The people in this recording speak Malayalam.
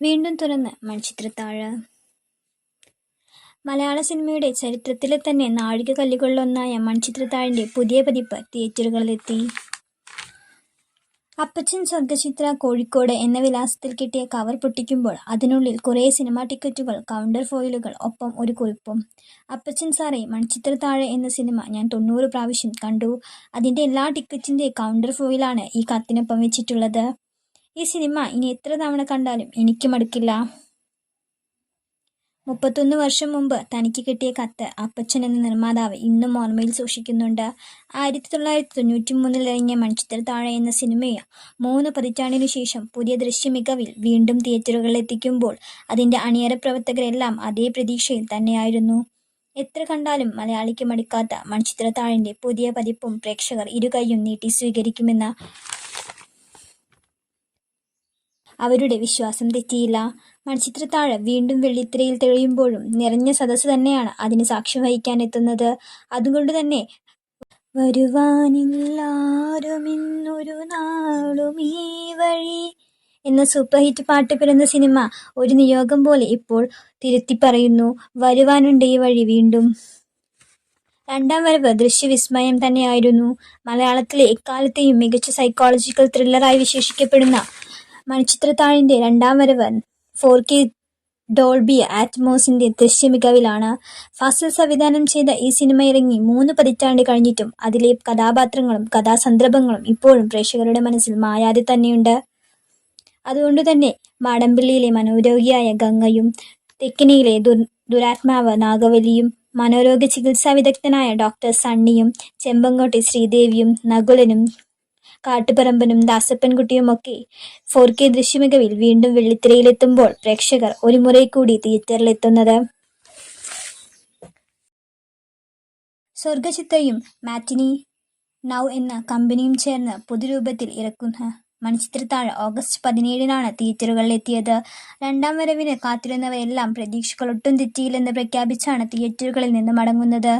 വീണ്ടും തുറന്ന് മൺചിത്രത്താഴ്. മലയാള സിനിമയുടെ ചരിത്രത്തിലെ തന്നെ നാഴികക്കല്ലുകളിലൊന്നായ മൺചിത്രത്താഴിന്റെ പുതിയ പതിപ്പ് തിയേറ്ററുകളിലെത്തി. അപ്പച്ചൻ സ്വർഗചിത്ര കോഴിക്കോട് എന്ന വിലാസത്തിൽ കിട്ടിയ കവർ പൊട്ടിക്കുമ്പോൾ അതിനുള്ളിൽ കുറേ സിനിമാ ടിക്കറ്റുകൾ, കൗണ്ടർ ഫോയിലുകൾ, ഒപ്പം ഒരു കുറിപ്പും. അപ്പച്ചൻ സാറേ, മൺചിത്രത്താഴ് എന്ന സിനിമ ഞാൻ 90 പ്രാവശ്യം കണ്ടു. അതിന്റെ എല്ലാ ടിക്കറ്റിന്റെ കൗണ്ടർ ഫോയിലാണ് ഈ കത്തിനൊപ്പം വെച്ചിട്ടുള്ളത്. ഈ സിനിമ ഇനി എത്ര തവണ കണ്ടാലും എനിക്ക് മടുക്കില്ല. 31 വർഷം മുമ്പ് തനിക്ക് കിട്ടിയ കത്ത് അപ്പച്ചൻ എന്ന നിർമ്മാതാവ് ഇന്നും ഓർമ്മയിൽ സൂക്ഷിക്കുന്നുണ്ട്. 1993 ഇറങ്ങിയ മൺചിത്രത്താഴ് എന്ന സിനിമയെ 3 പതിറ്റാണ്ടിനു ശേഷം പുതിയ ദൃശ്യമികവിൽ വീണ്ടും തിയേറ്ററുകളിലെത്തിക്കുമ്പോൾ അതിന്റെ അണിയറ പ്രവർത്തകരെല്ലാം അതേ പ്രതീക്ഷയിൽ തന്നെയായിരുന്നു. എത്ര കണ്ടാലും മലയാളിക്ക് മടുക്കാത്ത മൺചിത്രത്താഴിന്റെ പുതിയ പതിപ്പും പ്രേക്ഷകർ ഇരുകൈയും നീട്ടി സ്വീകരിക്കുമെന്ന അവരുടെ വിശ്വാസം തെറ്റിയില്ല. മൺചിത്രത്താഴ് വീണ്ടും വെള്ളിത്തിരയിൽ തെളിയുമ്പോഴും നിറഞ്ഞ സദസ്സ് തന്നെയാണ് അതിന് സാക്ഷ്യം വഹിക്കാനെത്തുന്നത്. അതുകൊണ്ട് തന്നെ വരുവാനില്ലാരുമിന്നൊരു നാളും ഈ വഴി എന്ന സൂപ്പർ ഹിറ്റ് പാട്ട് പിറന്ന സിനിമ ഒരു നിയോഗം പോലെ ഇപ്പോൾ തിരുത്തി പറയുന്നു. വരുവാനുണ്ട് ഈ വഴി വീണ്ടും. രണ്ടാം വരവ് ദൃശ്യവിസ്മയം തന്നെയായിരുന്നു. മലയാളത്തിലെ എക്കാലത്തെയും മികച്ച സൈക്കോളജിക്കൽ ത്രില്ലറായി വിശേഷിക്കപ്പെടുന്ന മൺചിത്രത്താഴിന്റെ രണ്ടാം വരവ് 4K ഡോൾബി ആറ്റ്മോസിന്റെ ദൃശ്യമികവിലാണ്. ഫാസിൽ സംവിധാനം ചെയ്ത ഈ സിനിമ ഇറങ്ങി 3 പതിറ്റാണ്ട് കഴിഞ്ഞിട്ടും അതിലെ കഥാപാത്രങ്ങളും കഥാസന്ദർഭങ്ങളും ഇപ്പോഴും പ്രേക്ഷകരുടെ മനസ്സിൽ മായാതെ തന്നെയുണ്ട്. അതുകൊണ്ടുതന്നെ മാടമ്പിള്ളിയിലെ മനോരോഗിയായ ഗംഗയും, തെക്കിനിയിലെ ദുരാത്മാവ് നാഗവല്ലിയും, മനോരോഗ ചികിത്സാ വിദഗ്ധനായ ഡോക്ടർ സണ്ണിയും, ചെമ്പങ്കോട്ടെ ശ്രീദേവിയും, നകുലനും, കാട്ടുപറമ്പനും, ദാസപ്പൻകുട്ടിയുമൊക്കെ 4K ദൃശ്യമികവിൽ വീണ്ടും വെള്ളിത്തിരയിലെത്തുമ്പോൾ പ്രേക്ഷകർ ഒരു മുறை കൂടി തിയേറ്ററിലെത്തുന്നത്. സ്വർഗചിത്രയും മാറ്റിനി നൗ എന്ന കമ്പനിയും ചേർന്ന് പുതുരൂപത്തിൽ ഇറക്കുന്ന മൺചിത്രത്താഴ് ഓഗസ്റ്റ് 17-നാണ് തിയേറ്ററുകളിലെത്തിയത്. രണ്ടാം വരവിന് കാത്തിരുന്നവരെല്ലാം പ്രതീക്ഷകൾ ഒട്ടും തെറ്റിയില്ലെന്ന് പ്രഖ്യാപിച്ചാണ് തിയേറ്ററുകളിൽ നിന്ന് മടങ്ങുന്നത്.